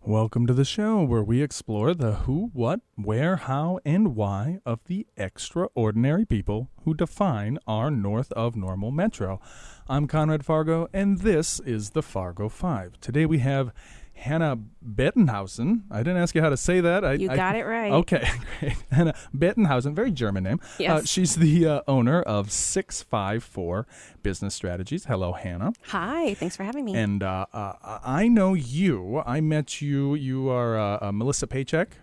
Welcome to the show where we explore the who, what, where, how, and why of the extraordinary people who define our north of normal metro. I'm Conrad Fargo, and this is the Fargo Five. Today we have Hannah Bettenhausen. I didn't ask you how to say that. You got it right. Okay, great. Hannah Bettenhausen, very German name. Yes. She's the owner of 654 Business Strategies. Hello, Hannah. Hi, thanks for having me. And I know you. I met you. You are Melissa Paycheck,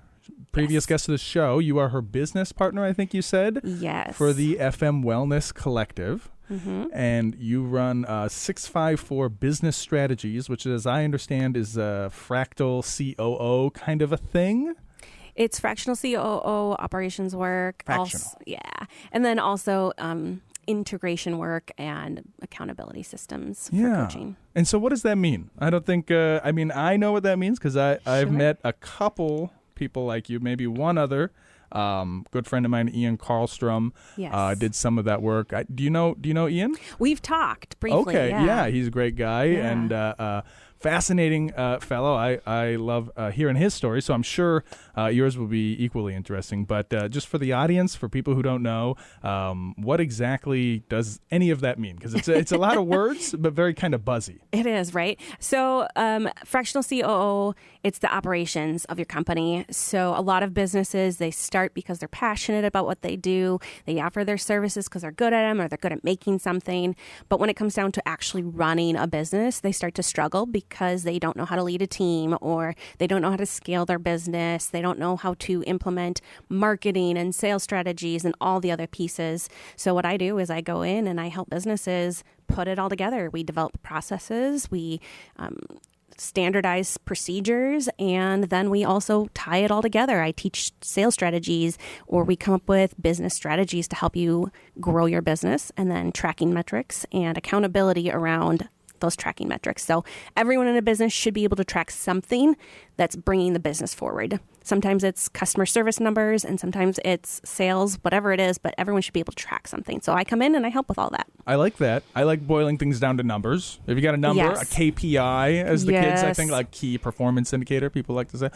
previous guest of the show. You are her business partner, I think you said. Yes. For the FM Wellness Collective. Mm-hmm. And you run 654 Business Strategies, which, as I understand, is a fractal COO kind of a thing. It's fractional COO operations work. Fractional. And then also integration work and accountability systems for coaching. And so what does that mean? I don't think, I know what that means because I've met a couple people like you, maybe one other. Good friend of mine, Ian Karlstrom, did some of that work. Do you know Ian? We've talked briefly. Okay, yeah, he's a great guy and fascinating fellow. I love hearing his story, so I'm sure yours will be equally interesting. But just for the audience, for people who don't know, what exactly does any of that mean? Because it's a lot of words, but very kind of buzzy. It is, right? So fractional COO, it's the operations of your company. So a lot of businesses, they start because they're passionate about what they do. They offer their services because they're good at them or they're good at making something. But when it comes down to actually running a business, they start to struggle because they don't know how to lead a team or they don't know how to scale their business. They don't know how to implement marketing and sales strategies and all the other pieces. So what I do is I go in and I help businesses put it all together. We develop processes, we standardize procedures, and then we also tie it all together. I teach sales strategies, or we come up with business strategies to help you grow your business, and then tracking metrics and accountability around those tracking metrics. So everyone in a business should be able to track something that's bringing the business forward. Sometimes it's customer service numbers and sometimes it's sales, whatever it is, but everyone should be able to track something. So I come in and I help with all that. I like that. I like boiling things down to numbers. If you got a number, a KPI, as the kids, I think, like key performance indicator, people like to say.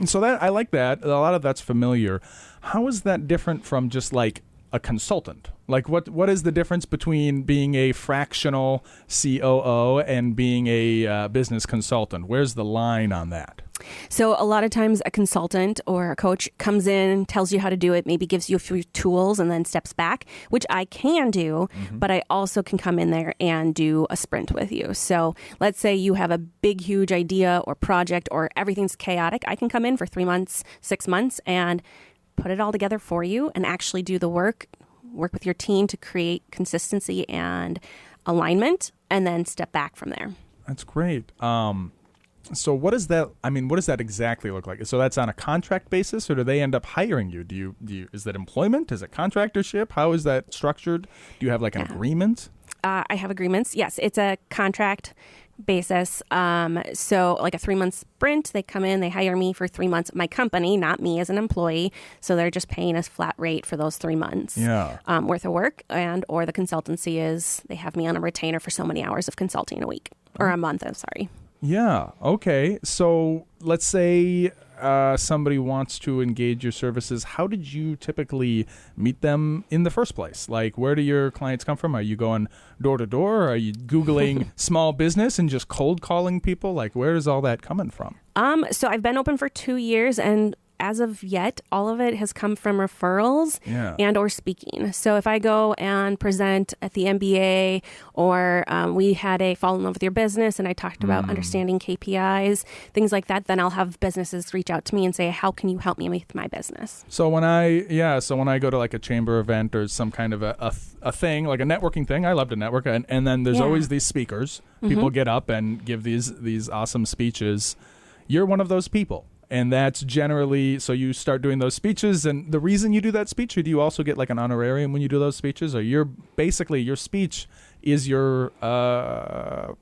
So that I like that. A lot of that's familiar. How is that different from just like a consultant? Like what is the difference between being a fractional COO and being a business consultant? Where's the line on that? So a lot of times a consultant or a coach comes in, tells you how to do it, maybe gives you a few tools and then steps back, which I can do, but I also can come in there and do a sprint with you. So let's say you have a big, huge idea or project or everything's chaotic. I can come in for 3 months, 6 months and put it all together for you and actually do the work with your team to create consistency and alignment, and then step back from there. That's great. So what does that exactly look like? So that's on a contract basis, or do they end up hiring you? Do you is that employment? Is it contractorship? How is that structured? Do you have like an agreement? I have agreements. Yes, it's a contract basis. So like a 3-month sprint, they come in, they hire me for 3 months, my company, not me as an employee. So they're just paying us flat rate for those 3 months worth of work. Or the consultancy is they have me on a retainer for so many hours of consulting a week or a month. I'm sorry. Yeah. Okay. So let's say somebody wants to engage your services. How did you typically meet them in the first place? Like, where do your clients come from? Are you going door to door? Are you Googling small business and just cold calling people? Like, where is all that coming from? So I've been open for 2 years, and as of yet, all of it has come from referrals and or speaking. So if I go and present at the MBA, or we had a fall in love with your business and I talked about understanding KPIs, things like that, then I'll have businesses reach out to me and say, how can you help me with my business? So when I go to like a chamber event or some kind of a thing, like a networking thing, I love to network. And then there's always these speakers. People get up and give these awesome speeches. You're one of those people. And that's generally, so you start doing those speeches, and the reason you do that speech, or do you also get like an honorarium when you do those speeches? Or your speech is your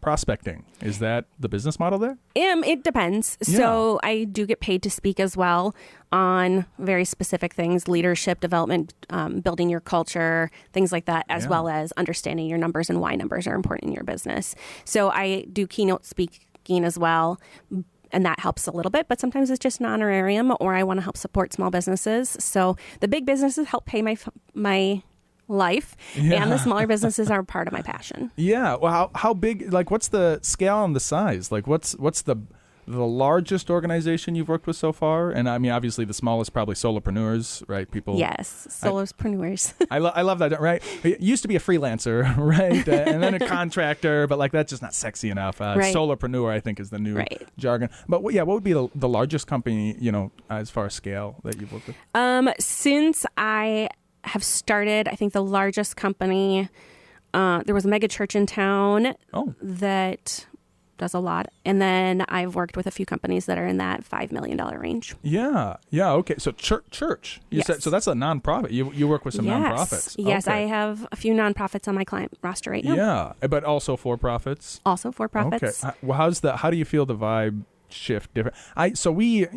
prospecting. Is that the business model there? It depends. Yeah. So I do get paid to speak as well on very specific things, leadership development, building your culture, things like that, as well as understanding your numbers and why numbers are important in your business. So I do keynote speaking as well. And that helps a little bit, but sometimes it's just an honorarium, or I want to help support small businesses. So the big businesses help pay my life, and the smaller businesses are part of my passion. Yeah. Well, how big, like, what's the scale and the size? Like, what's the largest organization you've worked with so far? And I mean, obviously the smallest, probably solopreneurs, right? People. Yes, solopreneurs. I love that, right? It used to be a freelancer, right? And then a contractor, but like that's just not sexy enough. Right. Solopreneur, I think, is the new jargon. But what would be the largest company, as far as scale that you've worked with? Since I have started, I think the largest company, there was a mega church in town that does a lot. And then I've worked with a few companies that are in that $5 million range. Yeah. Okay. So church. You said, so that's a nonprofit. You work with some nonprofits. Yes, okay. I have a few nonprofits on my client roster right now. Yeah, but also for-profits. Also for-profits. Okay. Well, how do you feel the vibe shift different? So we,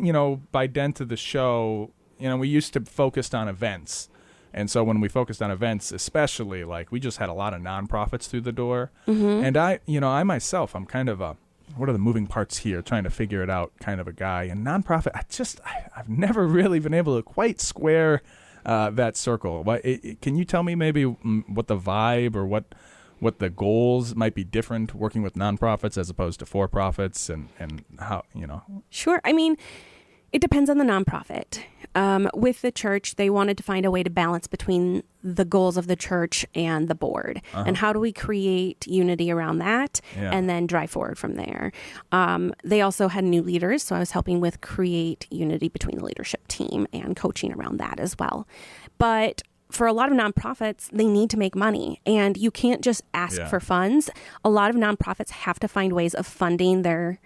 by dint of the show, we used to focus on events. And so when we focused on events, especially, like, we just had a lot of nonprofits through the door. Mm-hmm. And I myself, I'm kind of what are the moving parts here, trying to figure it out kind of a guy. And nonprofit, I've never really been able to quite square that circle. Can you tell me maybe what the vibe or what the goals might be different working with nonprofits as opposed to for-profits and how, Sure. I mean, it depends on the nonprofit. With the church, they wanted to find a way to balance between the goals of the church and the board. And how do we create unity around that and then drive forward from there? They also had new leaders, so I was helping with create unity between the leadership team and coaching around that as well. But for a lot of nonprofits, they need to make money, and you can't just ask for funds. A lot of nonprofits have to find ways of funding their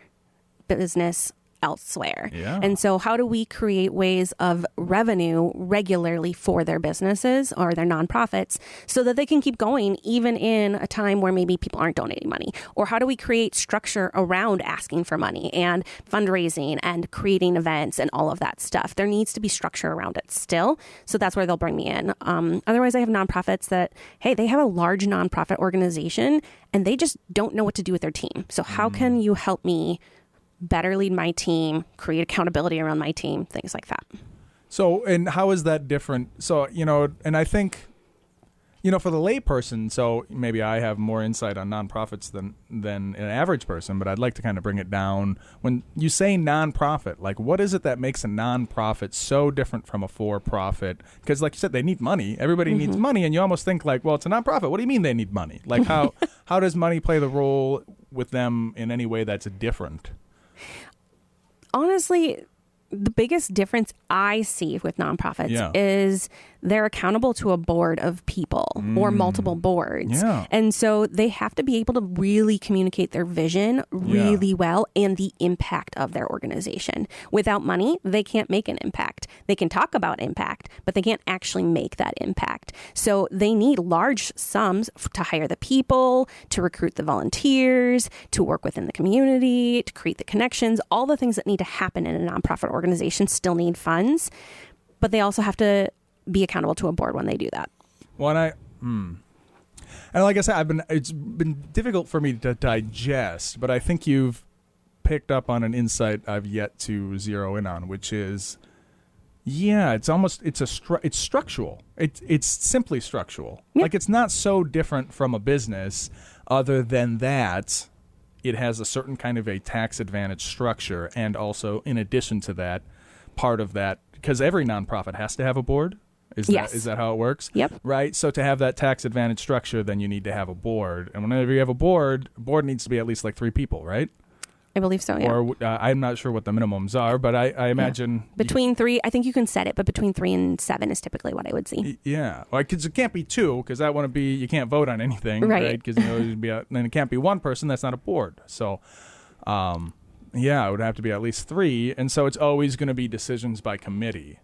business elsewhere. Yeah. And so how do we create ways of revenue regularly for their businesses or their nonprofits so that they can keep going even in a time where maybe people aren't donating money? Or how do we create structure around asking for money and fundraising and creating events and all of that stuff? There needs to be structure around it still. So that's where they'll bring me in. Otherwise, I have nonprofits that, hey, they have a large nonprofit organization and they just don't know what to do with their team. So how can you help me better lead my team, create accountability around my team, things like that. So, and how is that different? So, and I think, for the layperson, so maybe I have more insight on nonprofits than an average person, but I'd like to kind of bring it down. When you say nonprofit, like what is it that makes a nonprofit so different from a for-profit? Because like you said, they need money. Everybody needs money. And you almost think like, well, it's a nonprofit. What do you mean they need money? Like how does money play the role with them in any way that's different? Honestly, the biggest difference I see with nonprofits is they're accountable to a board of people or multiple boards. Yeah. And so they have to be able to really communicate their vision really well and the impact of their organization. Without money, they can't make an impact. They can talk about impact, but they can't actually make that impact. So they need large sums to hire the people, to recruit the volunteers, to work within the community, to create the connections. All the things that need to happen in a nonprofit organization still need funds, but they also have to be accountable to a board when they do that. Well, and like I said, it's been difficult for me to digest, but I think you've picked up on an insight I've yet to zero in on, which is, it's structural. It's simply structural. Yep. Like it's not so different from a business other than that it has a certain kind of a tax advantage structure. And also in addition to that, part of that, because every nonprofit has to have a board. Is that how it works? Yep. Right. So to have that tax advantage structure, then you need to have a board. And whenever you have a board needs to be at least like 3 people, right? I believe so, yeah. Or I'm not sure what the minimums are, but I imagine... Between 3, I think you can set it, but between 3 and 7 is typically what I would see. Yeah. Well, because it can't be 2, because that wouldn't be... You can't vote on anything, right? Because then it can't be 1 person, that's not a board. So, it would have to be at least 3, and so it's always going to be decisions by committee.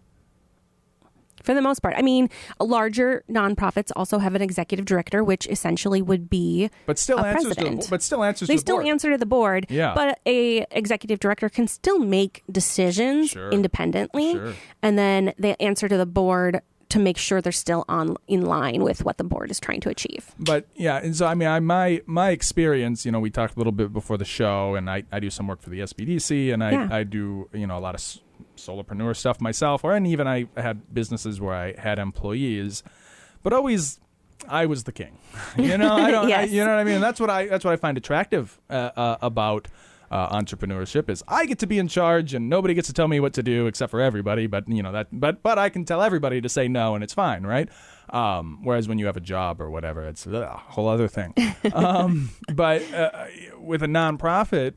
For the most part. I mean, larger nonprofits also have an executive director, which essentially would be but still a answers president. To the, but still answers they to the board. They still answer to the board, but a executive director can still make decisions independently, and then they answer to the board to make sure they're still in line with what the board is trying to achieve. But yeah, and so I mean, my experience, we talked a little bit before the show, and I do some work for the SBDC, and I do a lot of solopreneur stuff myself, and even I had businesses where I had employees, but always I was the king. I don't. Yes. You know what I mean? That's what I find attractive about entrepreneurship is I get to be in charge and nobody gets to tell me what to do except for everybody. But but I can tell everybody to say no and it's fine, right? Whereas when you have a job or whatever, it's a whole other thing. But with a nonprofit,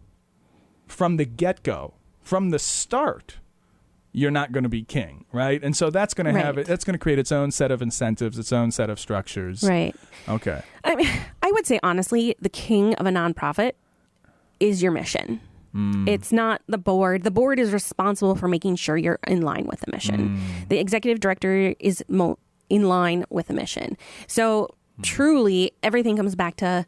from the get-go, from the start, you're not going to be king, right? And so that's going to have it. That's going to create its own set of incentives, its own set of structures. Right. Okay. I mean, I would say honestly, the king of a nonprofit is your mission. It's not the board. The board is responsible for making sure you're in line with the mission. The executive director is in line with the mission. So truly, everything comes back to,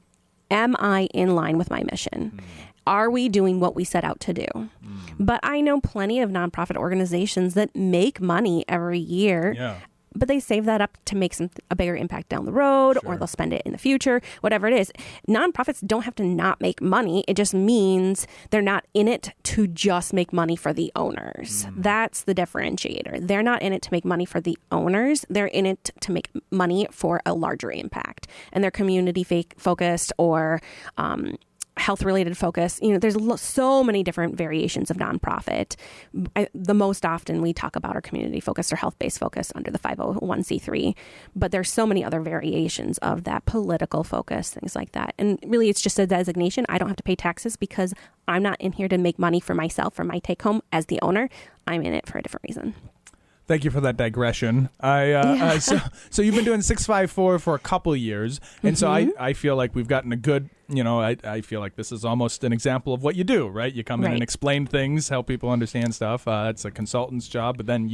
am I in line with my mission? Are we doing what we set out to do? But I know plenty of nonprofit organizations that make money every year, but they save that up to make a bigger impact down the road, or they'll spend it in the future, whatever it is. Nonprofits don't have to not make money. It just means they're not in it to just make money for the owners. That's the differentiator. They're not in it to make money for the owners. They're in it to make money for a larger impact. And they're community focused or health-related focus. There's so many different variations of nonprofit. The most often we talk about our community-focused or health-based focus under the 501c3, but there's so many other variations of that, political focus, things like that. And really, it's just a designation. I don't have to pay taxes because I'm not in here to make money for myself or my take-home as the owner. I'm in it for a different reason. Thank you for that digression. So you've been doing 654 for a couple of years, and so I feel like we've gotten a good, I feel like this is almost an example of what you do, right? You come in and explain things, help people understand stuff. It's a consultant's job, but then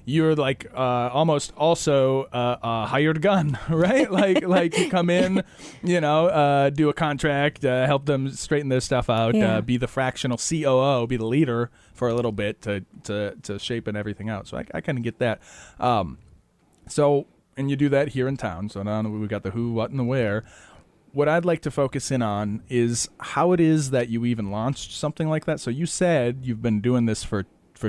you're like almost also a hired gun, right? like you come in, do a contract, help them straighten their stuff out, be the fractional COO, be the leader for a little bit to shaping everything out. So I kind of get that. And you do that here in town. So now we've got the who, what, and the where. What I'd like to focus in on is how it is that you even launched something like that. So you said you've been doing this for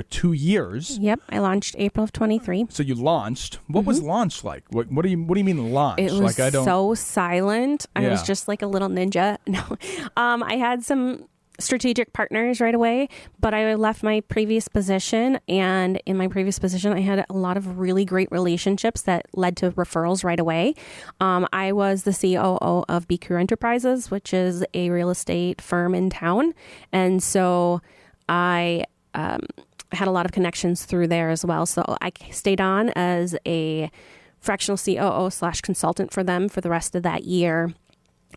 2 years. Yep, I launched April of 23. So you launched. What was launch like? What do you mean launch? It was so silent. I was just like a little ninja. No, I had some strategic partners right away, but I left my previous position, and in my previous position, I had a lot of really great relationships that led to referrals right away. I was the COO of BQ Enterprises, which is a real estate firm in town, and so I had a lot of connections through there as well. So I stayed on as a fractional COO/consultant for them for the rest of that year,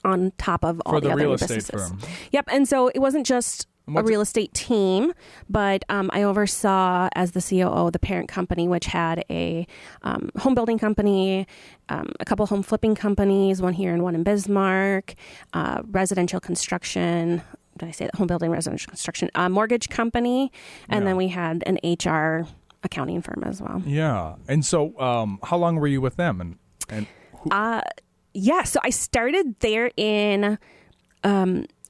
on top of all the other real businesses. estate firm. Yep. And so it wasn't just a real estate team, but I oversaw as the COO the parent company, which had a home building company, a couple home flipping companies, one here and one in Bismarck, residential construction. Did I say that? Home building, residential construction, mortgage company, and then we had an HR accounting firm as well. Yeah. And so how long were you with them? So I started there in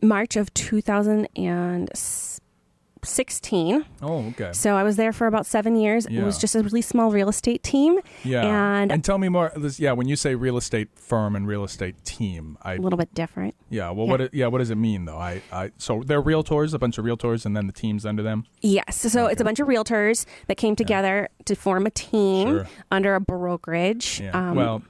March of 2016. Oh, okay. So I was there for about 7 years. Yeah. It was just a really small real estate team. Yeah. And tell me more. When you say real estate firm and real estate team, a little bit different. Yeah. Well, what does it mean though? So they're realtors, a bunch of realtors, and then the teams under them. Yes. So it's a bunch of realtors that came together to form a team under a brokerage. Yeah.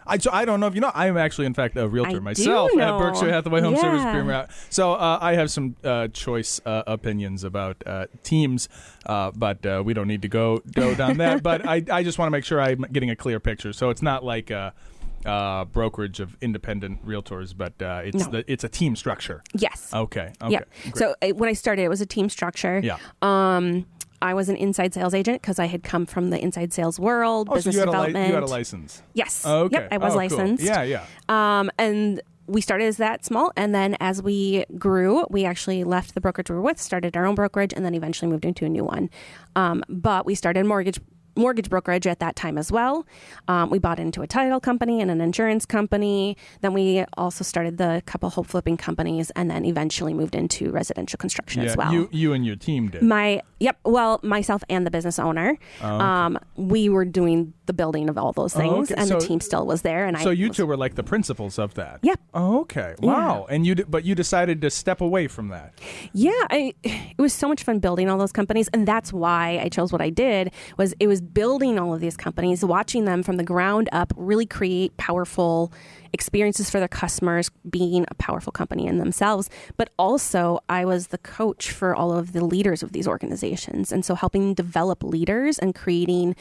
I don't know if you know, I'm actually, in fact, a realtor myself at Berkshire Hathaway Home Service Premier. So I have some choice opinions about teams, but we don't need to go down that. But I just want to make sure I'm getting a clear picture. So it's not like a brokerage of independent realtors, but it's a team structure. Yes. Okay. Yeah. Great. So when I started, it was a team structure. Yeah. I was an inside sales agent because I had come from the inside sales world, business development. You had a license? Yes. Oh, okay. Yep, I was licensed. Cool. Yeah. And we started as that small, and then as we grew, we actually left the brokerage we were with, started our own brokerage, and then eventually moved into a new one. But we started mortgage mortgage brokerage at that time as well. We bought into a title company and an insurance company. Then we also started the couple home flipping companies, and then eventually moved into residential construction as well. You and your team did. Myself and the business owner. We were doing the building of all those things, and the team still was there. And you two were like the principals of that. Yeah. Oh, okay. Wow. Yeah. And you decided to step away from that. Yeah, it was so much fun building all those companies, and that's why I chose what I did. It was building all of these companies, watching them from the ground up really create powerful experiences for their customers, being a powerful company in themselves. But also, I was the coach for all of the leaders of these organizations, and so helping develop leaders and creating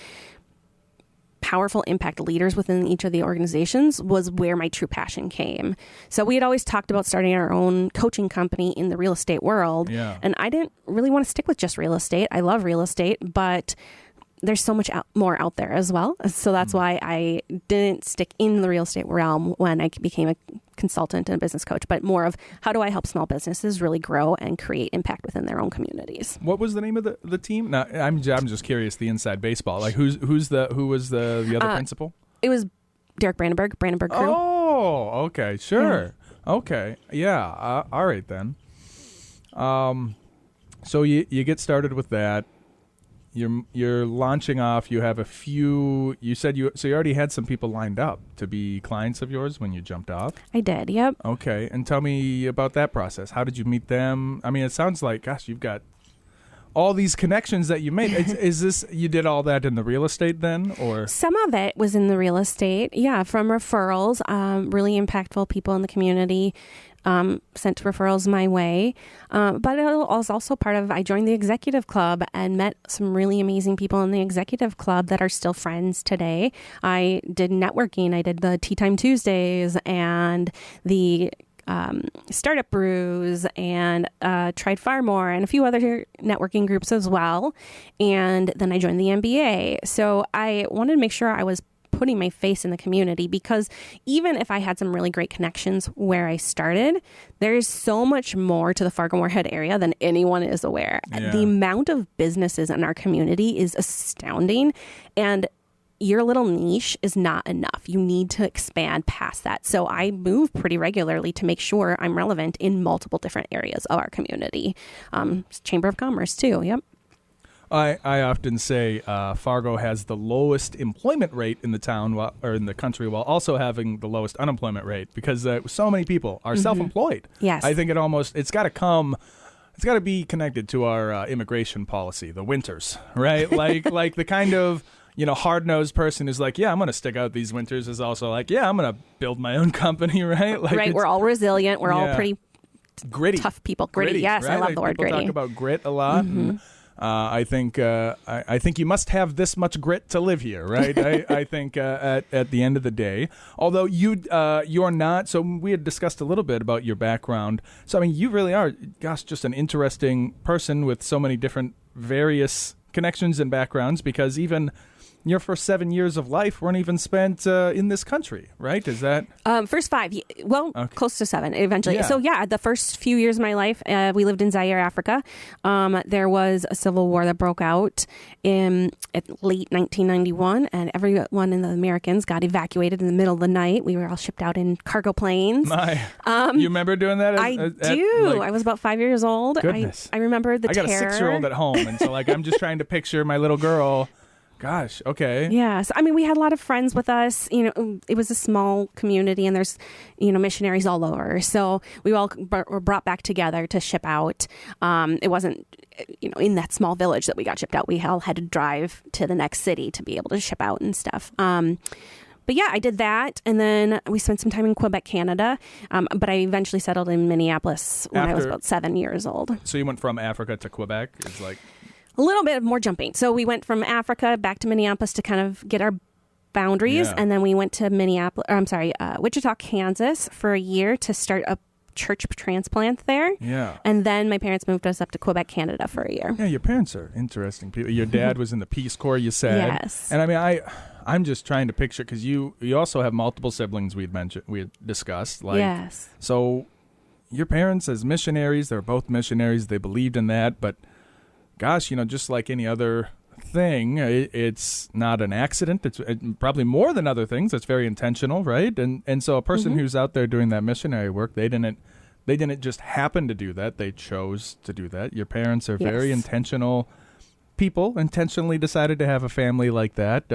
powerful impact leaders within each of the organizations was where my true passion came. So we had always talked about starting our own coaching company in the real estate world. Yeah. And I didn't really want to stick with just real estate. I love real estate, but there's so much more out there as well. So that's why I didn't stick in the real estate realm when I became a consultant and a business coach, but more of how do I help small businesses really grow and create impact within their own communities. What was the name of the team? Now, I'm just curious, the inside baseball. Like who was the other principal? It was Derek Brandenburg Crew. Oh, okay, sure. Yeah. Okay, yeah. All right then. So you get started with that. You're launching off. You have a few. You said you already had some people lined up to be clients of yours when you jumped off. I did. Yep. Okay, and tell me about that process. How did you meet them? I mean, it sounds like, gosh, you've got all these connections that you made. Is this you did all that in the real estate then, or some of it was in the real estate? Yeah, from referrals. Really impactful people in the community. Sent referrals my way. But it was also part of, I joined the executive club and met some really amazing people in the executive club that are still friends today. I did networking. I did the Tea Time Tuesdays and the startup brews and tried Far More and a few other networking groups as well. And then I joined the MBA. So I wanted to make sure I was putting my face in the community, because even if I had some really great connections where I started, there's so much more to the Fargo Moorhead area than anyone is aware. Yeah. The amount of businesses in our community is astounding, and your little niche is not enough. You need to expand past that. So I move pretty regularly to make sure I'm relevant in multiple different areas of our community. Chamber of Commerce too. Yep. I often say Fargo has the lowest employment rate in the town or in the country, while also having the lowest unemployment rate, because so many people are self-employed. Yes. I think it's got to be connected to our immigration policy, the winters, right? like the kind of, hard-nosed person who's like, yeah, I'm going to stick out these winters, is also like, yeah, I'm going to build my own company, right? Like right. We're all resilient. We're all pretty gritty, tough people. Gritty. Yes, right? I love the word gritty. People talk about grit a lot. And, I think you must have this much grit to live here, right? I think at the end of the day, although you're not. So we had discussed a little bit about your background. So I mean, you really are, gosh, just an interesting person with so many different various connections and backgrounds. Because even your first 7 years of life weren't even spent in this country, right? Is that first 5? Well, okay. Close to 7 eventually. Yeah. So yeah, the first few years of my life, we lived in Zaire, Africa. There was a civil war that broke out in late 1991, and everyone in the Americans got evacuated in the middle of the night. We were all shipped out in cargo planes. You remember doing that? I do. I was about 5 years old. Goodness. I remember the terror. I got a 6-year-old at home, and so I'm just trying to picture my little girl. Gosh, okay. Yeah. So, I mean, we had a lot of friends with us. It was a small community, and there's, missionaries all over. So we all were brought back together to ship out. It wasn't, in that small village that we got shipped out. We all had to drive to the next city to be able to ship out and stuff. But yeah, I did that. And then we spent some time in Quebec, Canada. But I eventually settled in Minneapolis when I was about 7 years old. So you went from Africa to Quebec? It's like... A little bit of more jumping. So we went from Africa back to Minneapolis to kind of get our boundaries. Yeah. And then we went to Wichita, Kansas for a year to start a church transplant there. Yeah. And then my parents moved us up to Quebec, Canada for a year. Yeah, your parents are interesting people. Your dad was in the Peace Corps, you said. Yes. And I mean, I'm just trying to picture, because you also have multiple siblings we had discussed. Yes. So your parents as missionaries, they're both missionaries. They believed in that, but gosh, just like any other thing. It's not an accident. It's probably more than other things. It's very intentional, right? And so a person who's out there doing that missionary work, they didn't just happen to do that. They chose to do that. Your parents are very intentional people, intentionally decided to have a family like that.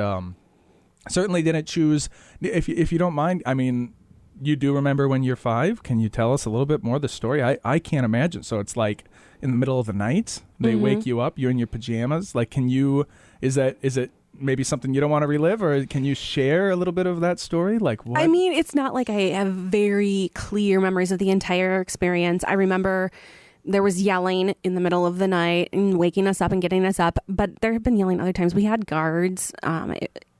Certainly didn't choose. If you don't mind, I mean, you do remember when you're 5? Can you tell us a little bit more of the story? I can't imagine. So it's like in the middle of the night, they wake you up, you're in your pajamas. Like, is it maybe something you don't want to relive, or can you share a little bit of that story? Like, what? I mean, it's not like I have very clear memories of the entire experience. I remember there was yelling in the middle of the night and waking us up and getting us up, but there have been yelling other times. We had guards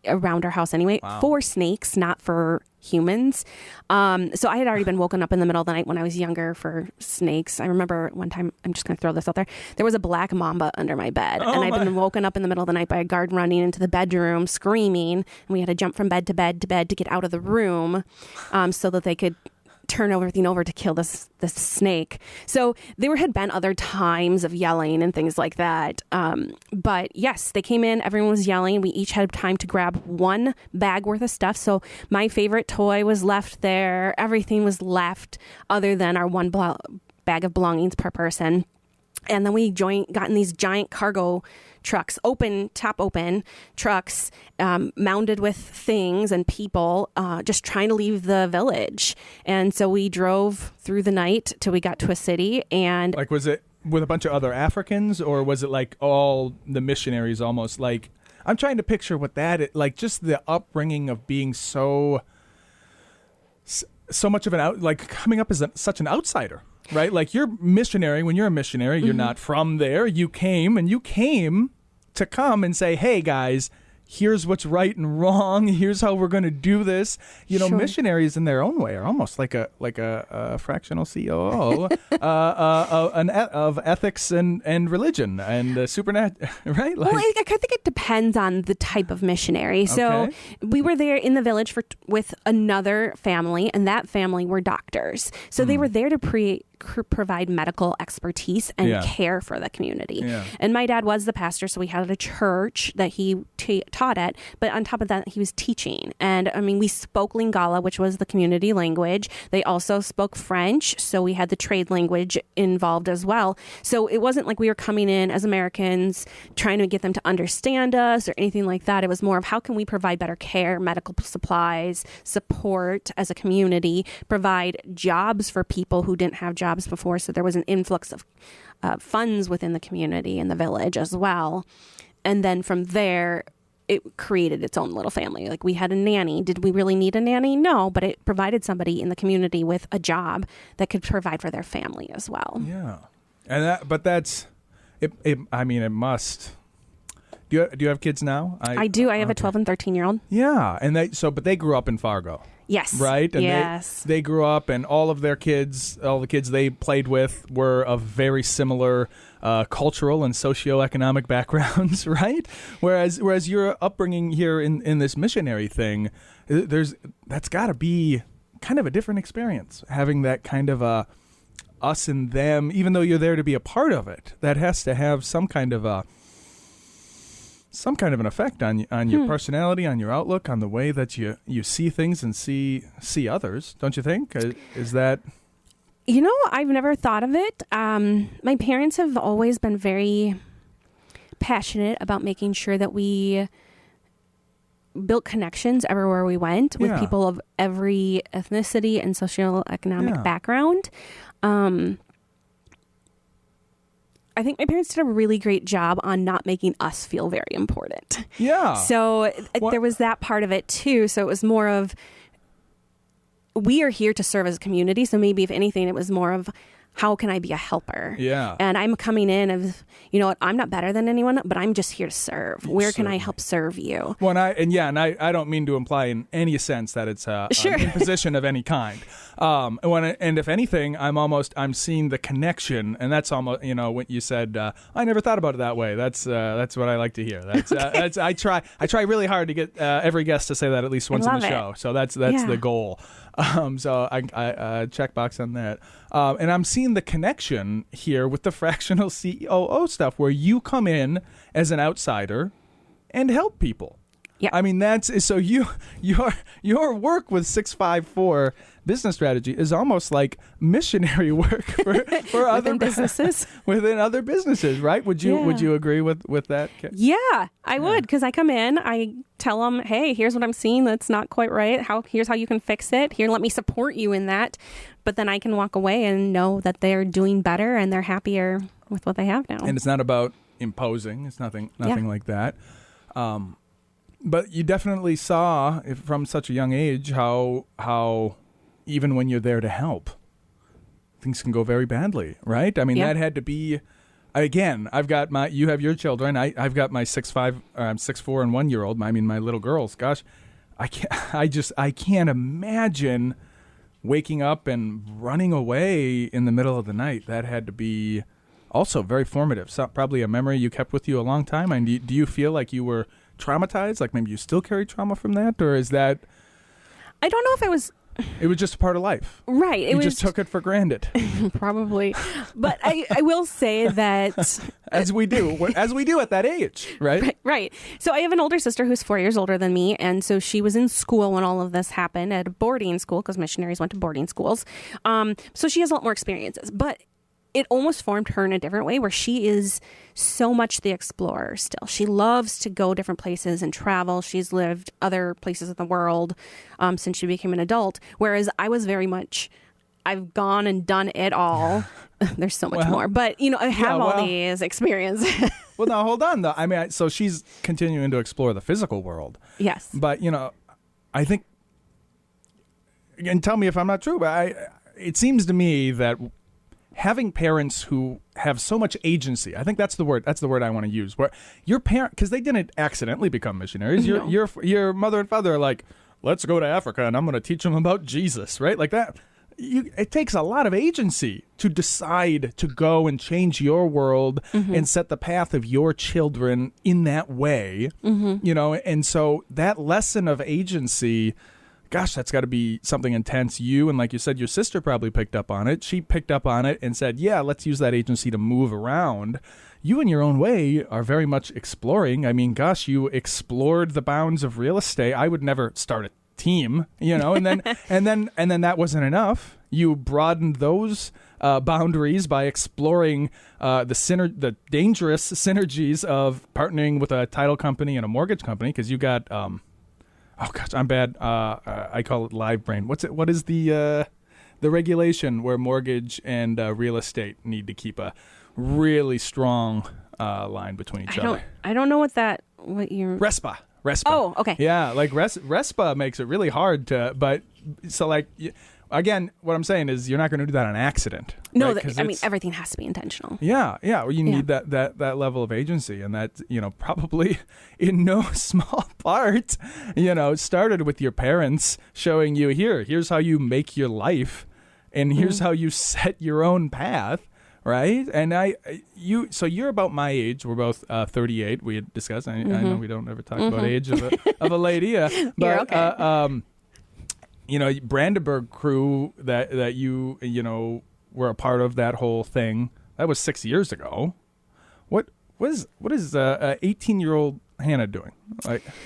around our house anyway for snakes, not for humans. So I had already been woken up in the middle of the night when I was younger for snakes. I remember one time, I'm just going to throw this out there, there was a black mamba under my bed, and I'd been woken up in the middle of the night by a guard running into the bedroom screaming, and we had to jump from bed to bed to bed to get out of the room so that they could turn everything over to kill this snake. So there had been other times of yelling and things like that. But yes, they came in, everyone was yelling. We each had time to grab one bag worth of stuff. So my favorite toy was left there. Everything was left other than our one bag of belongings per person. And then we got in these giant cargo trucks, top open trucks, mounded with things and people, just trying to leave the village. And so we drove through the night till we got to a city. And like, was it with a bunch of other Africans, or was it like all the missionaries almost? Like, I'm trying to picture what like just the upbringing of being so much of like coming up as such an outsider. Right? Like, you're missionary. When you're a missionary, you're not from there. You came to come and say, hey, guys, here's what's right and wrong. Here's how we're going to do this. You know, missionaries in their own way are almost like a fractional COO of ethics and religion and supernatural, right? Like, well, I think it depends on the type of missionary. So we were there in the village with another family, and that family were doctors. So they were there to provide medical expertise and care for the community. And my dad was the pastor, so we had a church that he taught at, but on top of that, he was teaching. And I mean, we spoke Lingala, which was the community language. They also spoke French, so we had the trade language involved as well. So it wasn't like we were coming in as Americans trying to get them to understand us or anything like that. It was more of, how can we provide better care, medical supplies, support as a community, provide jobs for people who didn't have jobs before. So there was an influx of funds within the community and the village as well. And then from there, it created its own little family. Like, we had a nanny. Did we really need a nanny? No, but it provided somebody in the community with a job that could provide for their family as well. Yeah. But that's it. I mean, it must. Do you have kids now? I do. I have a 12 and 13-year-old. Yeah. And but they grew up in Fargo. Yes. Right? And yes. They grew up, and all of their kids, all the kids they played with, were of very similar cultural and socioeconomic backgrounds, right? Whereas your upbringing here in this missionary thing, that's got to be kind of a different experience, having that kind of us and them, even though you're there to be a part of it. That has to have some kind of an effect on your personality, on your outlook, on the way that you see things and see others, don't you think? Is that... You know, I've never thought of it. My parents have always been very passionate about making sure that we built connections everywhere we went with people of every ethnicity and socioeconomic background. I think my parents did a really great job on not making us feel very important. Yeah. So there was that part of it too. So it was more of, we are here to serve as a community. So maybe if anything, it was more of, how can I be a helper? Yeah. And I'm coming in of, you know what, I'm not better than anyone, but I'm just here to serve. Where can I help serve you? Well, I don't mean to imply in any sense that it's an imposition of any kind. And if anything, I'm seeing the connection, and that's almost, when you said, I never thought about it that way. That's what I like to hear. That's I try really hard to get every guest to say that at least once in the show. So that's the goal. So I check box on that. And I'm seeing the connection here with the fractional COO stuff, where you come in as an outsider and help people. Yeah. I mean, that's so your work with 654 business strategy is almost like missionary work for other businesses. Within other businesses, right? Would you agree with that? Yeah, I would, because I come in, I tell them, hey, here's what I'm seeing that's not quite right. Here's how you can fix it. Here, let me support you in that. But then I can walk away and know that they're doing better and they're happier with what they have now. And it's not about imposing. It's nothing like that. But you definitely saw from such a young age how even when you're there to help, things can go very badly, right? I mean, that had to be. Again, you have your children. I've got my 6'5", 6'4", and 1-year-old. I mean, my little girls. Gosh, I can't imagine waking up and running away in the middle of the night. That had to be also very formative. So probably a memory you kept with you a long time. And do you feel like you were traumatized? Like maybe you still carry trauma from that, or is that? I don't know if I was. It was just a part of life, right? You just took it for granted, probably. But I will say that as we do at that age, right? Right. So I have an older sister who's 4 years older than me, and so she was in school when all of this happened at a boarding school, because missionaries went to boarding schools. So she has a lot more experiences, but it almost formed her in a different way, where she is so much the explorer still. She loves to go different places and travel. She's lived other places in the world since she became an adult, whereas I was very much, I've gone and done it all. There's so much more, but I have all these experiences. Well, now hold on though. I mean, so she's continuing to explore the physical world. Yes. But, I think, and tell me if I'm not true, but it seems to me that having parents who have so much agency, I think that's the word I want to use, where your parent, because they didn't accidentally become missionaries. No. Your mother and father are like, let's go to Africa and I'm going to teach them about Jesus, right? Like that. It takes a lot of agency to decide to go and change your world and set the path of your children in that way, and so that lesson of agency, gosh, that's got to be something intense. You and, like you said, your sister probably picked up on it. She picked up on it and said, yeah, let's use that agency to move around. You, in your own way, are very much exploring. I mean, gosh, you explored the bounds of real estate. I would never start a team, and then and then that wasn't enough. You broadened those boundaries by exploring the dangerous synergies of partnering with a title company and a mortgage company, because you got oh gosh, I'm bad. I call it live brain. What is the regulation where mortgage and real estate need to keep a really strong line between each other? I don't know what you're. RESPA. Oh, okay. Yeah, like RESPA makes it really hard to, but so like, again, what I'm saying is you're not going to do that on accident. No, right? I mean, everything has to be intentional. Yeah. Well, you need that level of agency, and that, probably in no small part, started with your parents showing you, here's how you make your life, and here's how you set your own path. Right. And so you're about my age. We're both 38. We had discussed. I know we don't ever talk about age of a lady. But, you're okay. Brandenburg crew that you were a part of, that whole thing. That was 6 years ago. What is 18-year-old Hannah doing?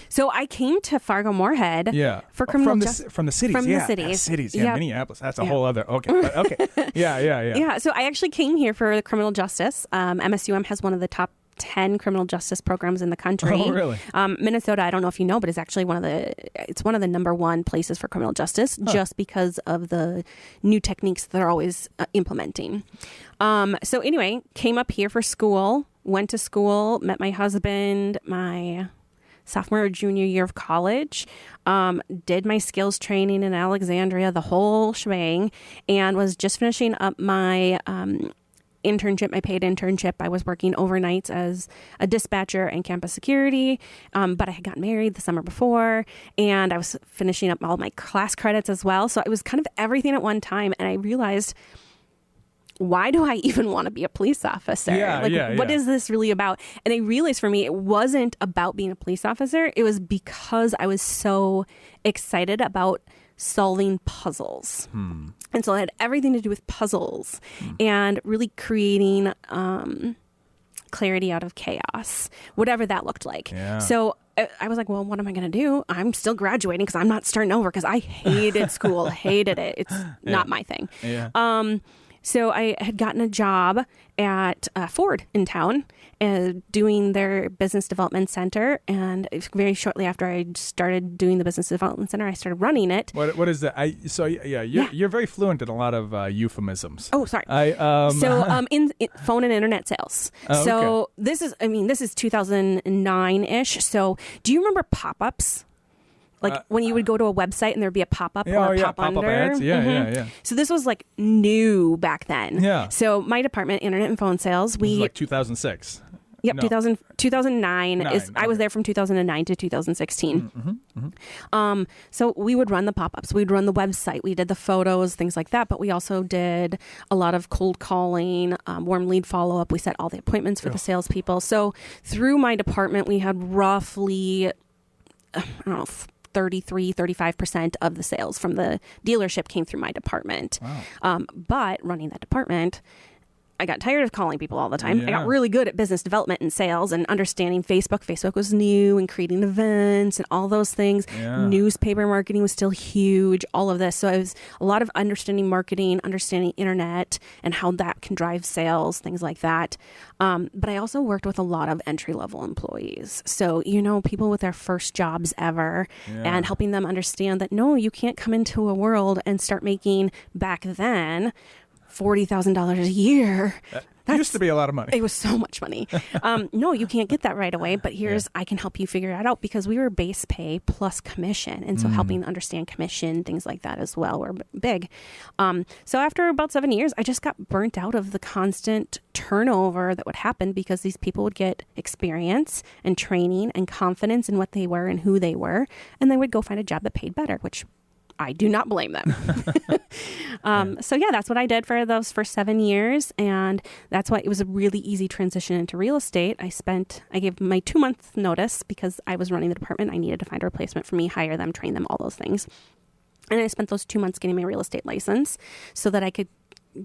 So I came to Fargo Moorhead for criminal justice. From the cities. The cities. Yeah, Minneapolis. That's a whole other. Okay. Yeah. Yeah. So I actually came here for criminal justice. MSUM has one of the top 10 criminal justice programs in the country. Oh, really? Minnesota, I don't know if you know, but it's actually one of the number one places for criminal justice, just because of the new techniques that they're always implementing. So anyway, came up here for school, went to school, met my husband, my sophomore or junior year of college, did my skills training in Alexandria, the whole shebang, and was just finishing up my internship, my paid internship. I was working overnights as a dispatcher and campus security, but I had gotten married the summer before, and I was finishing up all my class credits as well. So it was kind of everything at one time, and I realized, why do I even want to be a police officer? What is this really about? And I realized for me, it wasn't about being a police officer. It was because I was so excited about solving puzzles. And so it had everything to do with puzzles and really creating clarity out of chaos, whatever that looked like. Yeah. So I was like, well, what am I going to do? I'm still graduating because I'm not starting over because I hated school, hated it. It's not my thing. Yeah. So I had gotten a job at Ford in town doing their business development center. And very shortly after I started doing the business development center, I started running it. What is that? You're very fluent in a lot of euphemisms. Oh, sorry. In phone and internet sales. Oh, so this is 2009-ish. So do you remember pop-ups? Like when you would go to a website and there'd be a pop-up or a pop-up under. Ads. Yeah. So this was like new back then. Yeah. So my department, internet and phone sales, This was like 2006. Yep, No. 2009 is. I was there from 2009 to 2016. So we would run the pop-ups. We'd run the website. We did the photos, things like that. But we also did a lot of cold calling, warm lead follow-up. We set all the appointments for the salespeople. So through my department, we had roughly, 35% of the sales from the dealership came through my department. Wow. But running that department, I got tired of calling people all the time. Yeah. I got really good at business development and sales and understanding Facebook. Facebook was new and creating events and all those things. Yeah. Newspaper marketing was still huge, all of this. So it was a lot of understanding marketing, understanding internet and how that can drive sales, things like that. But I also worked with a lot of entry-level employees. So, people with their first jobs ever and helping them understand that, no, you can't come into a world and start making back then $40,000 a year. That used to be a lot of money. It was so much money. No, you can't get that right away, but I can help you figure it out because we were base pay plus commission. And so helping understand commission, things like that as well were big. So after about 7 years, I just got burnt out of the constant turnover that would happen because these people would get experience and training and confidence in what they were and who they were. And they would go find a job that paid better, which I do not blame them. So that's what I did for those first 7 years. And that's why it was a really easy transition into real estate. I gave my 2-month notice because I was running the department. I needed to find a replacement for me, hire them, train them, all those things. And I spent those 2 months getting my real estate license so that I could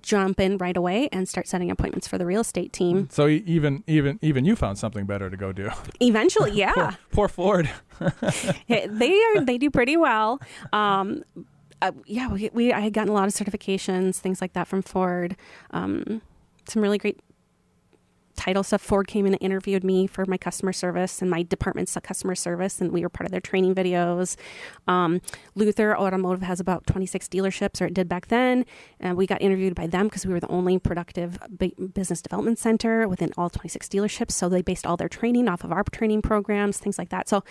jump in right away and start setting appointments for the real estate team. So even you found something better to go do. Eventually, yeah. Poor Ford. They do pretty well. I had gotten a lot of certifications, things like that from Ford. Some really great title stuff. Ford came in and interviewed me for my customer service and my department's customer service, and we were part of their training videos. Luther Automotive has about 26 dealerships, or it did back then, and we got interviewed by them because we were the only productive business development center within all 26 dealerships, so they based all their training off of our training programs, things like that. So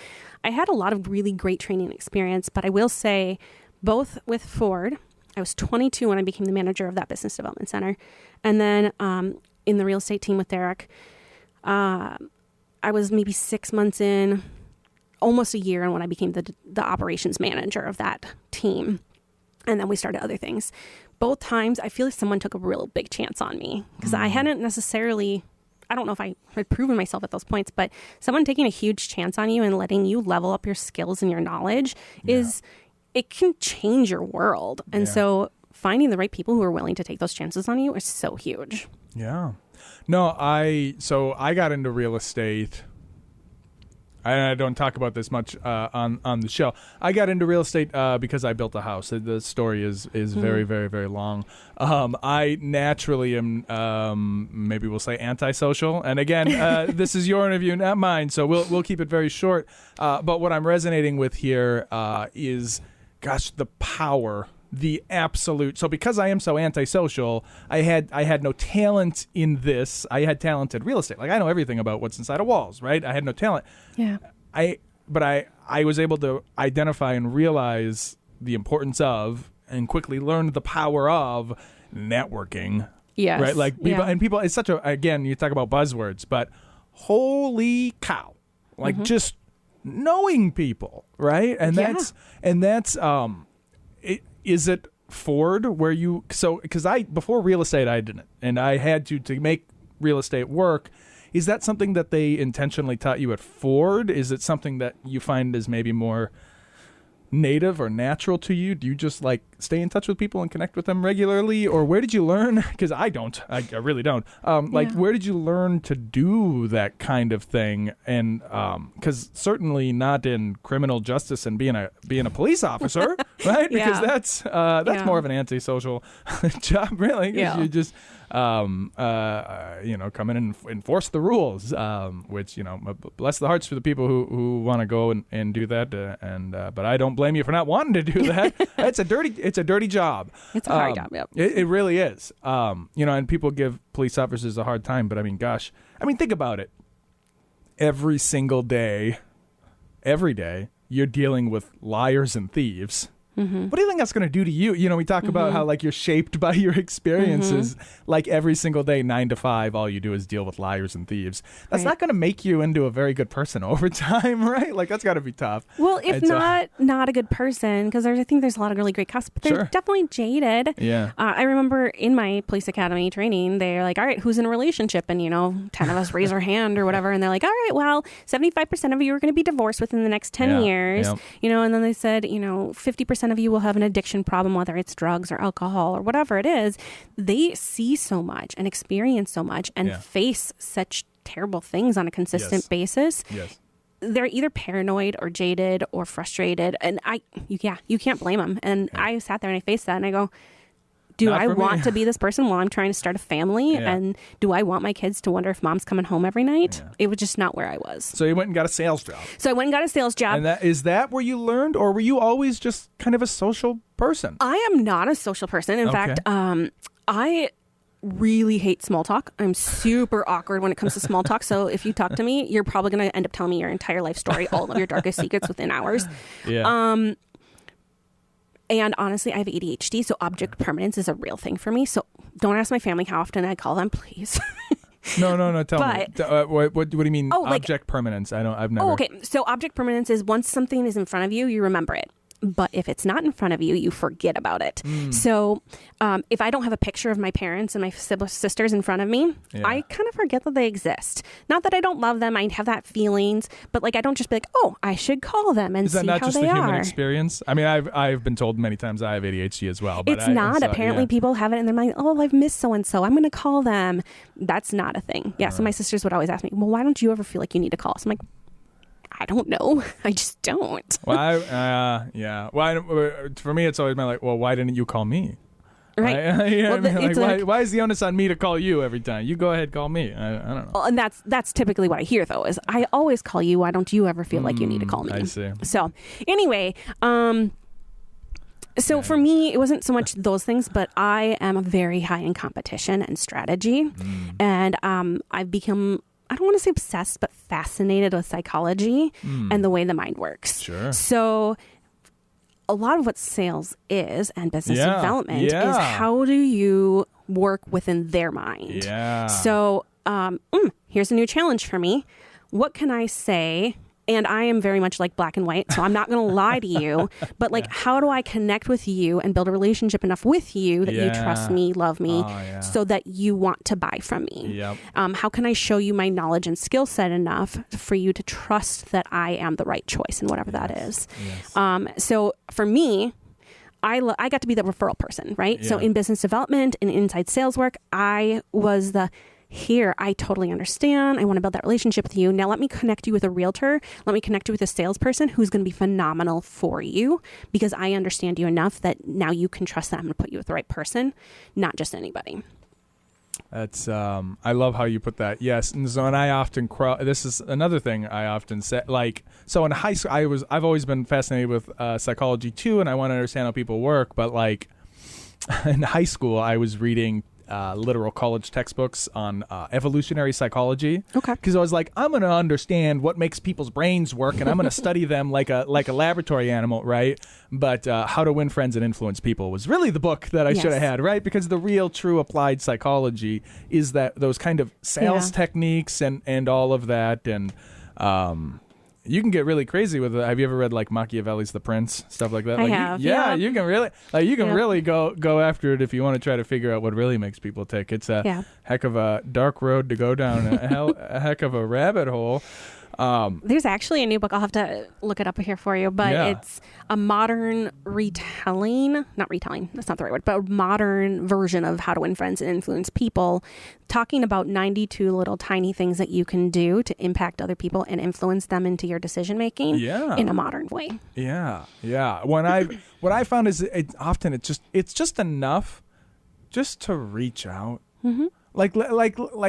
I had a lot of really great training experience, but I will say both with Ford, I was 22 when I became the manager of that business development center, and then in the real estate team with Derek, I was maybe 6 months in, almost a year, and when I became the operations manager of that team. And then we started other things. Both times, I feel like someone took a real big chance on me because I hadn't necessarily, I don't know if I had proven myself at those points, but someone taking a huge chance on you and letting you level up your skills and your knowledge it can change your world. And so finding the right people who are willing to take those chances on you is so huge. Yeah. No, I got into real estate. I don't talk about this much on the show. I got into real estate because I built a house. The story is very, very, very long. I naturally am, maybe we'll say, antisocial. And again, this is your interview, not mine, so we'll keep it very short. But what I'm resonating with here is, gosh, the power. The absolute. So because I am so antisocial, I had no talent in this. I had talent at real estate. Like I know everything about what's inside of walls, right? I had no talent. Yeah. But I was able to identify and realize the importance of and quickly learn the power of networking. Yes. Right? Like people it's such a, again, you talk about buzzwords, but holy cow. Like just knowing people, right? And that's is it Ford where you, so, because before real estate, I didn't, and I had to make real estate work. Is that something that they intentionally taught you at Ford? Is it something that you find is maybe more native or natural to you? Do you just like stay in touch with people and connect with them regularly? Or where did you learn? Because I don't. I really don't. Where did you learn to do that kind of thing? And because certainly not in criminal justice and being a police officer, right? Because that's more of an antisocial job, really. Because you just come in and enforce the rules, which, bless the hearts for the people who want to go and do that. But I don't blame you for not wanting to do that. It's a dirty job. It's a hard job. Yep. It really is. And people give police officers a hard time, but think about it. Every single day, every day, you're dealing with liars and thieves. Mm-hmm. What do you think that's going to do to you? We talk about how you're shaped by your experiences. Every single day, 9 to 5, all you do is deal with liars and thieves. That's not going to make you into a very good person over time, right? That's got to be tough. Well, if not a good person, because I think there's a lot of really great cops, but they're definitely jaded. Yeah. I remember in my police academy training, they're like, all right, who's in a relationship? And 10 of us raise our hand or whatever, and they're like, all right, well, 75% of you are going to be divorced within the next 10 years. Yep. And then they said, 50% of you will have an addiction problem, whether it's drugs or alcohol or whatever it is. They see so much and experience so much and face such terrible things on a consistent basis. Yes. They're either paranoid or jaded or frustrated. And you can't blame them. And I sat there and I faced that and I go, do I want to be this person while I'm trying to start a family? Yeah. And do I want my kids to wonder if mom's coming home every night? Yeah. It was just not where I was. So you went and got a sales job. And is that where you learned, or were you always just kind of a social person? I am not a social person. In fact, I really hate small talk. I'm super awkward when it comes to small talk. So if you talk to me, you're probably going to end up telling me your entire life story, all of your darkest secrets within hours. Yeah. And honestly, I have ADHD, so object permanence is a real thing for me. So don't ask my family how often I call them, please. No. Tell me. What do you mean object permanence? I've never. Oh, okay. So object permanence is once something is in front of you, you remember it. But if it's not in front of you, you forget about it. So if I don't have a picture of my parents and my sisters in front of me, I kind of forget that they exist. Not that I don't love them. I have that feelings. But I don't just be like, oh, I should call them and see how they are. Is that not just the human experience? I mean, I've been told many times I have ADHD as well. But it's not. Apparently people have it in their mind. Oh, I've missed so-and-so. I'm going to call them. That's not a thing. Yeah. So my sisters would always ask me, well, why don't you ever feel like you need to call? So I'm like, I don't know. I just don't. Well, for me, it's always been like, well, why didn't you call me? Right. Why is the onus on me to call you every time? You go ahead, call me. I don't know. Well, and that's typically what I hear, though, is I always call you. Why don't you ever feel like you need to call me? I see. So anyway, for me, it wasn't so much those things, but I am very high in competition and strategy. And I've become, I don't want to say obsessed, but fascinated with psychology and the way the mind works. Sure. So a lot of what sales is and business development is how do you work within their mind? Yeah. So here's a new challenge for me. What can I say? And I am very much like black and white, so I'm not going to lie to you. But how do I connect with you and build a relationship enough with you that you trust me, love me, so that you want to buy from me? Yep. How can I show you my knowledge and skill set enough for you to trust that I am the right choice in whatever that is? Yes. So for me, I got to be the referral person, right? Yeah. So in business development and inside sales work, I was here, I totally understand. I want to build that relationship with you. Now let me connect you with a realtor. Let me connect you with a salesperson who's going to be phenomenal for you because I understand you enough that now you can trust that I'm going to put you with the right person, not just anybody. That's I love how you put that. Yes, and so and I often this is another thing I often say. So in high school, I've always been fascinated with psychology too, and I want to understand how people work. But in high school, I was reading literal college textbooks on evolutionary psychology. Okay. Because I was like, I'm going to understand what makes people's brains work, and I'm going to study them like a laboratory animal, right? But How to Win Friends and Influence People was really the book that I should have had, right? Because the real, true applied psychology is that those kind of sales techniques and all of that, and you can get really crazy with it. Have you ever read Machiavelli's The Prince, stuff like that? I have. You can really really go after it if you want to try to figure out what really makes people tick. It's a heck of a dark road to go down, a heck of a rabbit hole. There's actually a new book. I'll have to look it up here for you, but it's a modern retelling, not retelling, that's not the right word, but a modern version of How to Win Friends and Influence People, talking about 92 little tiny things that you can do to impact other people and influence them into your decision making in a modern way. Yeah. What I found is it's just enough just to reach out. Mm-hmm. Like,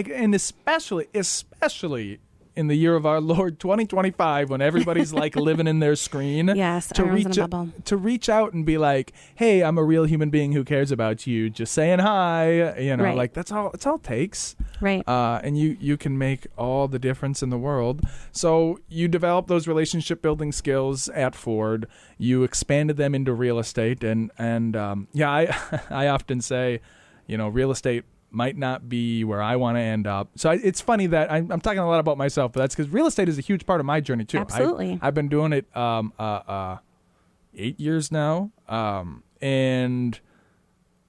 and especially in the year of our Lord 2025, when everybody's like living in their screen, to reach out and be like, hey, I'm a real human being who cares about you, just saying hi, like that's all it takes. Right. And you can make all the difference in the world. So you develop those relationship building skills at Ford. You expanded them into real estate, and I often say, real estate might not be where I want to end up. So it's funny that I'm talking a lot about myself, but that's because real estate is a huge part of my journey too. Absolutely. I've been doing it 8 years now, and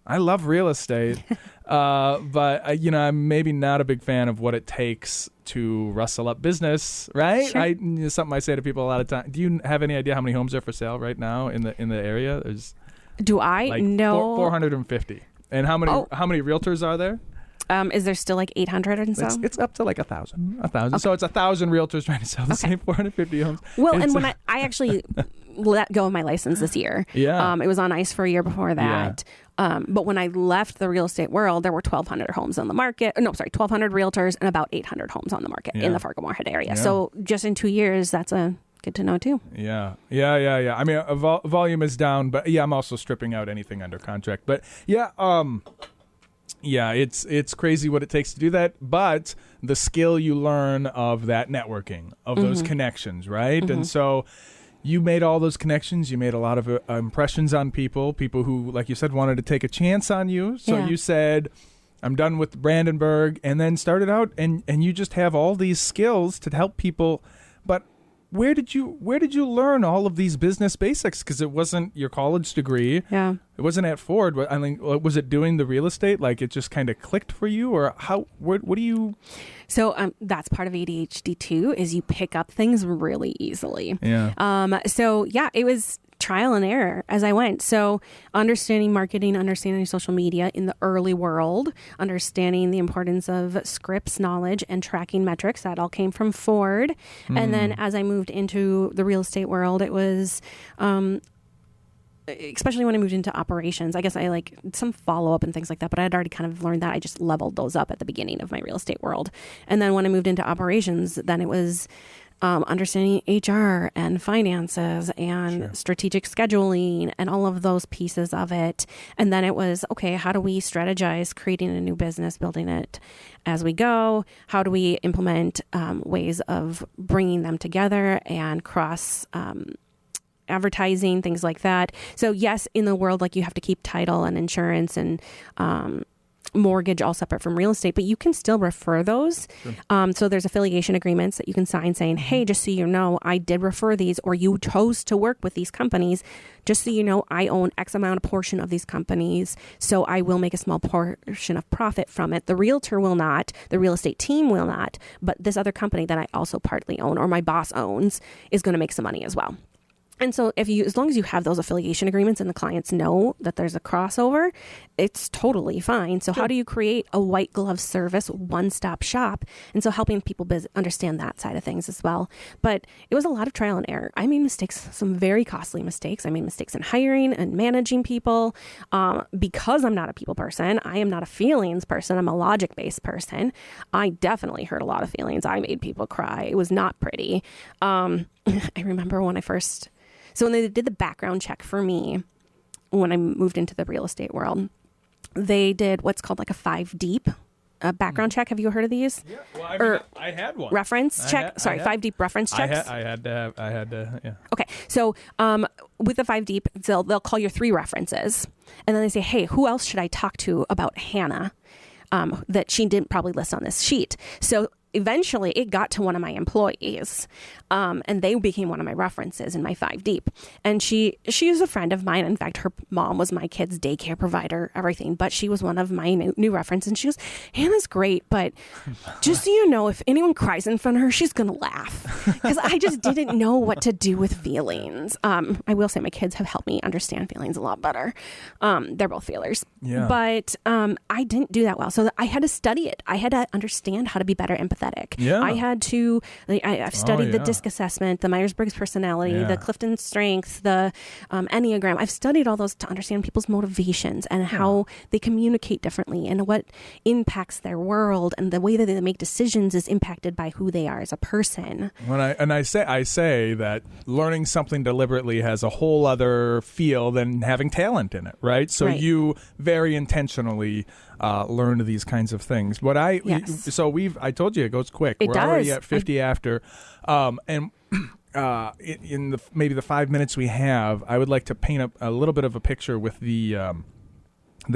I love real estate, but I'm maybe not a big fan of what it takes to rustle up business, right? Sure. Something I say to people a lot of times. Do you have any idea how many homes are for sale right now in the area? Do I? No. 450. And how many realtors are there? Is there still like 800 and so? It's up to like 1,000. Okay. So it's 1,000 realtors trying to sell the same 450 homes. Well, and when I actually let go of my license this year, it was on ice for a year before that. Yeah. But when I left the real estate world, there were 1,200 homes on the market. 1,200 realtors and about 800 homes on the market in the Fargo-Moorhead area. Yeah. So just in 2 years, that's good to know too. Yeah. I mean, volume is down, but I'm also stripping out anything under contract. But it's crazy what it takes to do that. But the skill you learn of that networking, of those connections, right? Mm-hmm. And so you made all those connections. You made a lot of impressions on people who, like you said, wanted to take a chance on you. So you said, I'm done with Brandenburg, and then started out, and you just have all these skills to help people. But where did you learn all of these business basics? Because it wasn't your college degree. Yeah. It wasn't at Ford. I mean, was it doing the real estate? Like it just kind of clicked for you, or how? What do you? So that's part of ADHD too. Is you pick up things really easily. Yeah. It was trial and error as I went. So understanding marketing, understanding social media in the early world, understanding the importance of scripts knowledge and tracking metrics, that all came from Ford. And then as I moved into the real estate world, it was, especially when I moved into operations, I guess I like some follow-up and things like that, but I had already kind of learned that. I just leveled those up at the beginning of my real estate world. And then when I moved into operations, then it was understanding HR and finances and strategic scheduling and all of those pieces of it. And then it was, okay, how do we strategize creating a new business, building it as we go? How do we implement ways of bringing them together and cross advertising, things like that. So yes, in the world, like you have to keep title and insurance and mortgage all separate from real estate, but you can still refer those. Sure. So there's affiliation agreements that you can sign saying, hey, just so you know, I did refer these, or you chose to work with these companies. Just so you know, I own X amount of portion of these companies, so I will make a small portion of profit from it. The realtor will not, the real estate team will not, but this other company that I also partly own or my boss owns is going to make some money as well. And so as long as you have those affiliation agreements and the clients know that there's a crossover, it's totally fine. So how do you create a white glove service, one-stop shop? And so helping people understand that side of things as well. But it was a lot of trial and error. I made mistakes, some very costly mistakes. I made mistakes in hiring and managing people. Because I'm not a people person, I am not a feelings person. I'm a logic-based person. I definitely hurt a lot of feelings. I made people cry. It was not pretty. I remember when So when they did the background check for me, when I moved into the real estate world, they did what's called like a 5 deep background check. Have you heard of these? Yeah, well, I had one. Reference check? 5 deep reference checks? I had to, yeah. Okay, so with the 5 deep, they'll call your 3 references, and then they say, hey, who else should I talk to about Hannah that she didn't probably list on this sheet? So eventually it got to one of my employees, and they became one of my references in my 5 Deep. And she is a friend of mine. In fact, her mom was my kid's daycare provider, everything. But she was one of my new references. And she goes, Hannah's great, but just so you know, if anyone cries in front of her, she's going to laugh. Because I just didn't know what to do with feelings. I will say my kids have helped me understand feelings a lot better. They're both feelers. Yeah. But I didn't do that well. So I had to study it. I had to understand how to be better empathetic. Yeah. I had to, I've studied the DISC assessment, the Myers-Briggs personality, the Clifton strength, the Enneagram. I've studied all those to understand people's motivations and how they communicate differently and what impacts their world, and the way that they make decisions is impacted by who they are as a person. I say that learning something deliberately has a whole other feel than having talent in it, right? So you very intentionally learn these kinds of things. But I told you it goes quick. We're already at 50 after, and in maybe the 5 minutes we have, I would like to paint a little bit of a picture with the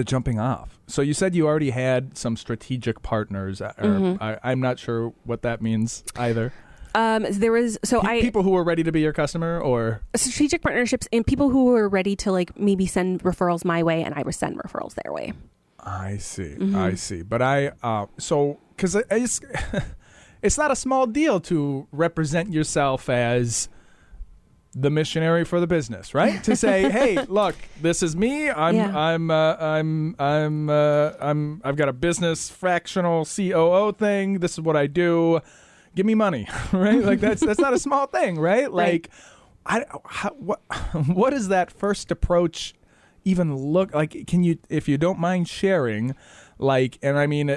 jumping off. So you said you already had some strategic partners. I'm not sure what that means either. There was people who were ready to be your customer, or strategic partnerships, and people who were ready to like maybe send referrals my way, and I would send referrals their way. I see. But because it's not a small deal to represent yourself as the missionary for the business, right? To say, hey, look, this is me. I've got a business fractional COO thing. This is what I do. Give me money, right? Like that's not a small thing, right? Like, what does that first approach even look like? Can you, if you don't mind sharing, like, and I mean,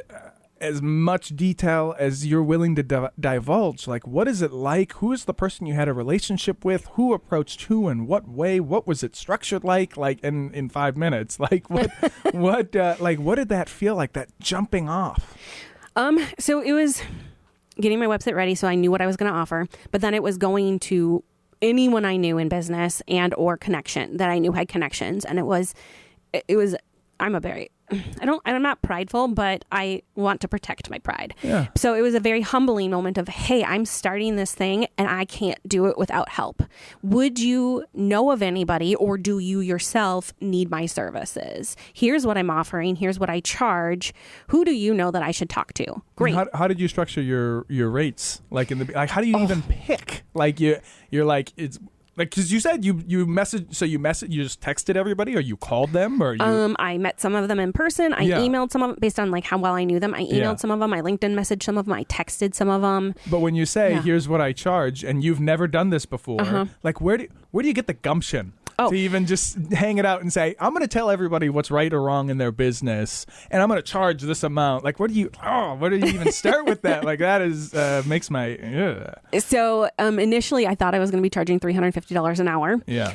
as much detail as you're willing to divulge, like, what is it like? Who is the person you had a relationship with? Who approached who in what way? What was it structured like in 5 minutes? Like, what did that feel like, that jumping off? So it was getting my website ready, so I knew what I was going to offer, but then it was going to anyone I knew in business and or connection that I knew had connections. And it was, I'm not prideful, but I want to protect my pride. Yeah. So it was a very humbling moment of, hey, I'm starting this thing and I can't do it without help. Would you know of anybody, or do you yourself need my services? Here's what I'm offering. Here's what I charge. Who do you know that I should talk to? Great. How did you structure your rates? Like how do you even pick? Like you're like, it's like, because you said you just texted everybody, or you called them, or you... I met some of them in person. I emailed some of them based on like how well I knew them. I emailed some of them. I LinkedIn messaged some of them. I texted some of them. But when you say, here's what I charge, and you've never done this before, like where do you get the gumption to even just hang it out and say, I'm going to tell everybody what's right or wrong in their business, and I'm going to charge this amount? Like, where do you even start with that? Like, that is makes my... So initially, I thought I was going to be charging $350 an hour. Yeah.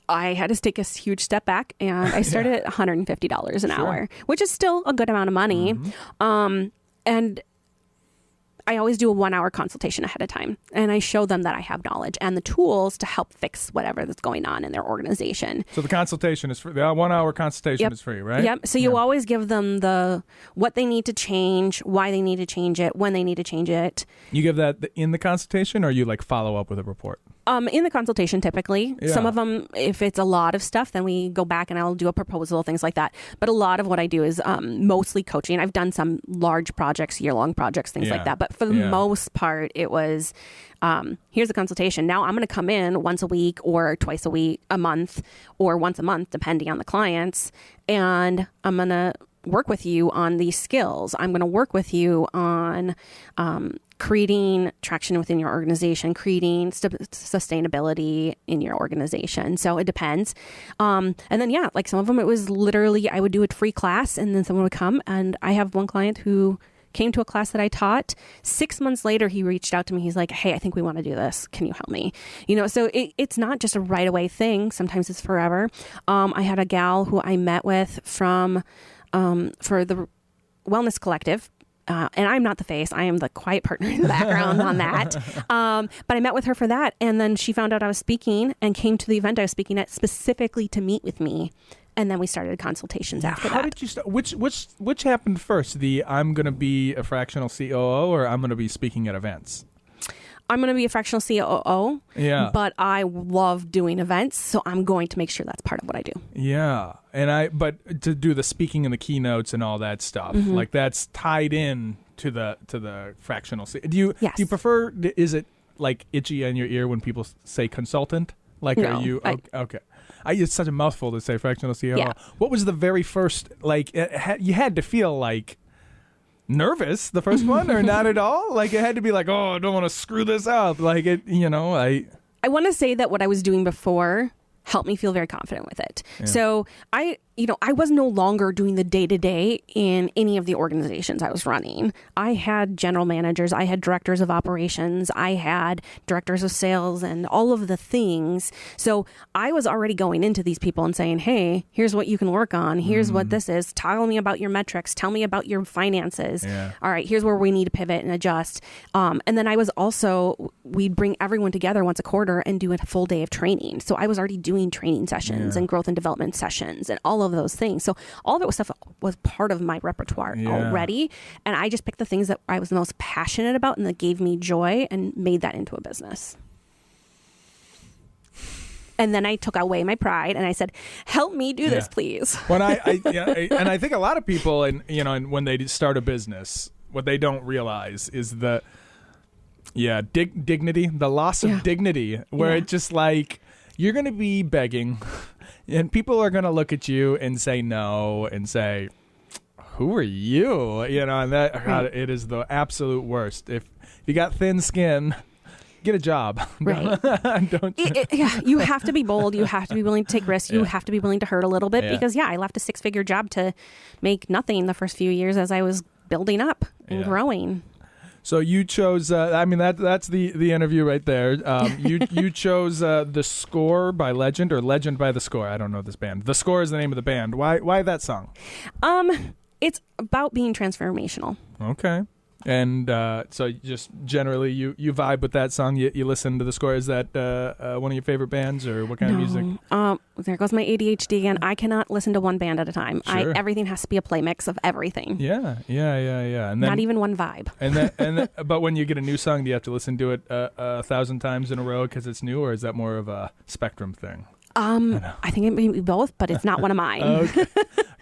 I had to take a huge step back, and I started at $150 an hour, which is still a good amount of money. And I always do a 1-hour consultation ahead of time, and I show them that I have knowledge and the tools to help fix whatever that's going on in their organization. So the consultation is free. The 1-hour consultation is free, right? Yep. So you always give them what they need to change, why they need to change it, when they need to change it. You give that in the consultation, or you like follow up with a report? In the consultation, typically. Some of them, if it's a lot of stuff, then we go back and I'll do a proposal, things like that. But a lot of what I do is mostly coaching. I've done some large projects, year-long projects, things like that. But for the most part, it was, here's the consultation. Now I'm going to come in once a week, or twice a week, a month, or once a month, depending on the clients. And I'm going to work with you on these skills. I'm going to work with you on creating traction within your organization, creating sustainability in your organization. So it depends. And then, like some of them, it was literally, I would do a free class and then someone would come. And I have one client who came to a class that I taught. 6 months later, he reached out to me. He's like, hey, I think we want to do this. Can you help me? So it's not just a right away thing. Sometimes it's forever. I had a gal who I met with for the Wellness Collective. And I'm not the face. I am the quiet partner in the background on that. But I met with her for that. And then she found out I was speaking and came to the event I was speaking at specifically to meet with me And then we started consultations after How that. did you start? Which happened first? The I'm going to be a fractional COO or I'm going to be speaking at events? I'm going to be a fractional COO, Yeah. but I love doing events, so I'm going to make sure that's part of what I do. Yeah. But to do the speaking and the keynotes and all that stuff, like that's tied in to the fractional. Do you prefer, is it like itchy in your ear when people say consultant? Like, No, are you, okay. It's such a mouthful to say fractional COO. Yeah. What was the very first, like, you had to feel like nervous the first one or not at all? Like it had to be like, oh, I don't want to screw this up. Like it, I want to say that what I was doing before helped me feel very confident with it. Yeah. So I was no longer doing the day-to-day in any of the organizations I was running. I had general managers, I had directors of operations, I had directors of sales and all of the things. So I was already going into these people and saying, hey, here's what you can work on. Here's what this is. Tell me about your metrics. Tell me about your finances. Yeah. All right, here's where we need to pivot and adjust. And then we'd bring everyone together once a quarter and do a full day of training. So I was already doing training sessions and growth and development sessions and all of those things. So all of it was part of my repertoire already. And I just picked the things that I was the most passionate about and that gave me joy and made that into a business. And then I took away my pride and I said, help me do this, please. When and I think a lot of people, and when they start a business, what they don't realize is the dignity, the loss of dignity, where it's just like, you're going to be begging and people are going to look at you and say no and say, who are you? And that God, it is the absolute worst. If you got thin skin, get a job. Right. You have to be bold. You have to be willing to take risks. You have to be willing to hurt a little bit because I left a 6-figure job to make nothing the first few years as I was building up and growing. So you chose, that's the interview right there. You chose The Score by Legend or Legend by The Score. I don't know this band. The Score is the name of the band. Why that song? It's about being transformational. Okay. And so just generally you vibe with that song. You listen to The Score. Is that one of your favorite bands or what kind of music? There goes my ADHD again. I cannot listen to one band at a time. Sure. Everything has to be a play mix of everything. Yeah. And then, not even one vibe. But when you get a new song, do you have to listen to it 1,000 times in a row because it's new, or is that more of a spectrum thing? I think it may be both, but it's not one of mine. Okay.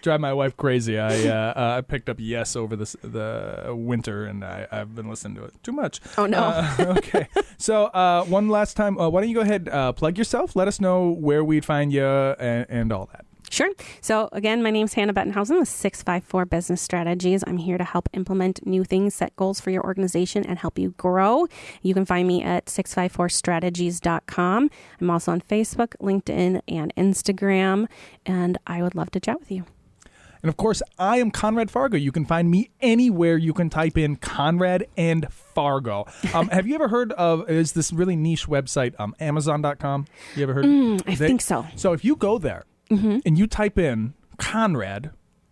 Drive my wife crazy. I picked up Yes over the winter, and I've been listening to it too much. Oh, no. Okay. So one last time, why don't you go ahead, plug yourself, let us know where we'd find you and all that. Sure. So again, my name's Hannah Bettenhausen with 654 Business Strategies. I'm here to help implement new things, set goals for your organization, and help you grow. You can find me at 654strategies.com. I'm also on Facebook, LinkedIn, and Instagram, and I would love to chat with you. And of course, I am Conrad Fargo. You can find me anywhere you can type in Conrad and Fargo. Have you ever heard of, is this really niche website, Amazon.com? You ever heard? I think so. So if you go there, and you type in Conrad,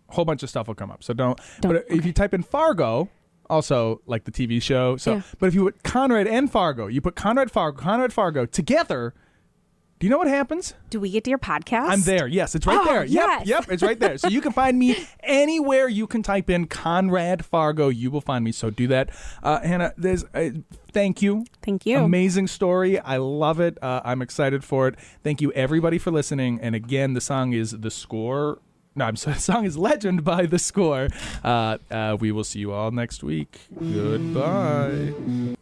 a whole bunch of stuff will come up. So don't. But if you type in Fargo, also like the TV show. So, but if you put Conrad and Fargo, you put Conrad Fargo together. Do you know what happens? Do we get to your podcast? I'm there. Yes, it's right there. Yes. Yep, it's right there. So you can find me anywhere you can type in Conrad Fargo. You will find me. So do that. Hannah, thank you. Thank you. Amazing story. I love it. I'm excited for it. Thank you, everybody, for listening. And again, the song is The Score. No, I'm sorry. The song is Legend by The Score. We will see you all next week. Goodbye.